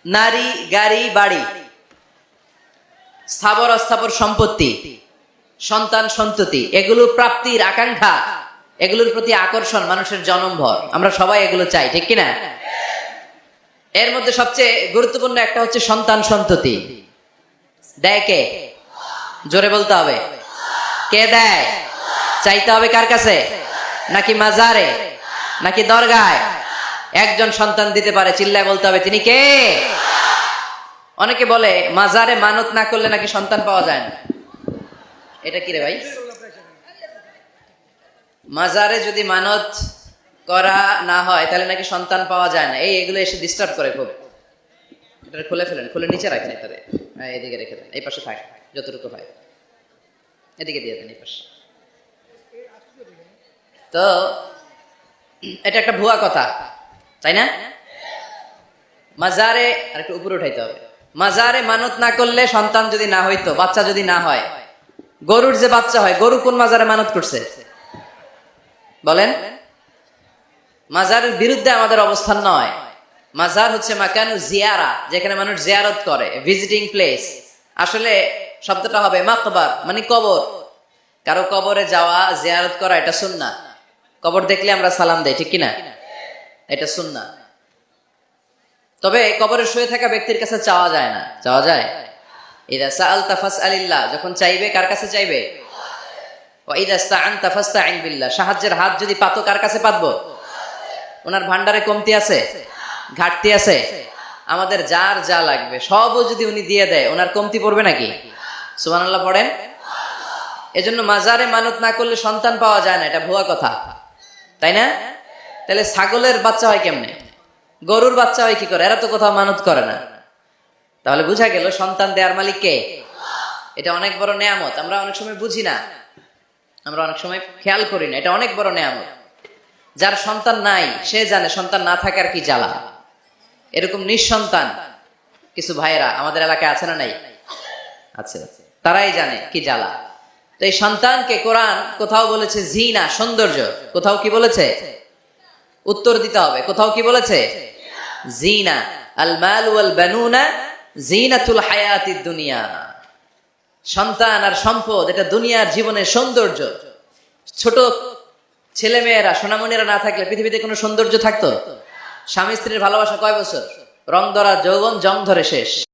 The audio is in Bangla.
নারী, গাড়ি, বাড়ি, স্থাবর অস্থাবর সম্পত্তি, সন্তান সন্ততি, এগুলো প্রাপ্তির আকাঙ্ক্ষা, এগুলোর প্রতি আকর্ষণ মানুষের জনমভর। আমরা সবাই এগুলো চাই, ঠিক কিনা? এর মধ্যে সবচেয়ে গুরুত্বপূর্ণ একটা হচ্ছে সন্তান সন্ততি। দেয় কে? জোরে বলতে হবে, কে দেয়? চাইতে হবে কার কাছে? নাকি মাজারে, নাকি দরগায়? একজন সন্তান দিতে পারে, চিল্লায় বলতে হবে তিনি কে? অনেকে বলে মাজারে মানত না করলে নাকি সন্তান পাওয়া যায় না। এটা কি রে ভাই? মাজারে যদি মানত করা না হয় তাহলে নাকি সন্তান পাওয়া যায় না। এগুলো এসে ডিস্টার্ব করে খুব। এটা খুলে ফেলেন, খুলে নিচে রাখেন, এটারে এদিকে রেখে দেন, এই পাশে থাকে যতটুকু হয়, এদিকে দিয়ে দেন এই পাশে। তো এটা একটা ভুয়া কথা, তাই না? মাজারে আর একটু উপরে উঠাইতে হবে। মাজারে মানত না করলে সন্তান যদি না হইতো, বাচ্চা যদি না হয়, গরুর যে বাচ্চা হয়, গরু কোন মাজারে মানত করছে বলেন? মাজারের বিরুদ্ধে আমাদের অবস্থান নয়। মাজার হচ্ছে মাকানু জিয়ারা, যেখানে মানুষ জিয়ারত করে, ভিজিটিং প্লেস। আসলে শব্দটা হবে মাকবার, মানে কবর। কারো কবরে যাওয়া, জিয়ারত করা, এটা সুন্নাহ। কবর দেখলে আমরা সালাম দেই, ঠিক কিনা? এটা সুন্নাহ। তবে কবরে শুয়ে থাকা ব্যক্তির কাছে চাওয়া যায় না। চাওয়া যায়? ইদা সাআলতা ফাসআলিল্লাহ, যখন চাইবে কার কাছে চাইবে? ওয়া ইদা ইসতাআনতা ফাসতাইন বিল্লাহ, সাহায্যের হাত যদি পাতো কার কাছে পাতবো? ওনার ভান্ডারে কমতি আছে, ঘাটতি আছে, আমাদের যার যা লাগবে সবও যদি উনি দিয়ে দেয়, ওনার কমতি পড়বে নাকি? সুবহানাল্লাহ পড়েন। এজন্য মাজারে মানত না করলে সন্তান পাওয়া যায় না, এটা ভুয়া কথা, তাই না? তাহলে ছাগলের বাচ্চা হয় কেমনে? গরুর বাচ্চা হয় কি করে? এরা তো কোথাও মানত করে না। তাহলে বুঝা গেল সন্তান দেওয়ার মালিক কে? এটা অনেক বড় নেয়ামত। আমরা অনেক সময় বুঝি না, আমরা অনেক সময় খেয়াল করি না, এটা অনেক বড় নেয়ামত। যার সন্তান নাই সে জানে সন্তান না থাকার কি জ্বালা। এরকম নিঃসন্তান কিছু ভাইয়েরা আমাদের এলাকায় আছে না নাই? আছে, তারাই জানে কি জ্বালা। তো এই সন্তানকে কোরআন কোথাও বলেছে জিনা, সৌন্দর্য, কোথাও কি বলেছে? উত্তর দিতে হবে, কোথাও কি বলেছে? জিনা। আল মাল ওয়াল বানুনা জিনাতুল হায়াতিদ দুনিয়া। সন্তান আর সম্পদ এটা দুনিয়ার জীবনের সৌন্দর্য। ছোট ছেলে মেয়েরা, সোনামণিরা না থাকলে পৃথিবীতে কোনো সৌন্দর্য থাকতো? স্বামী স্ত্রীর ভালোবাসা কয় বছর? রং ধরা যৌবন, জং ধরে শেষ।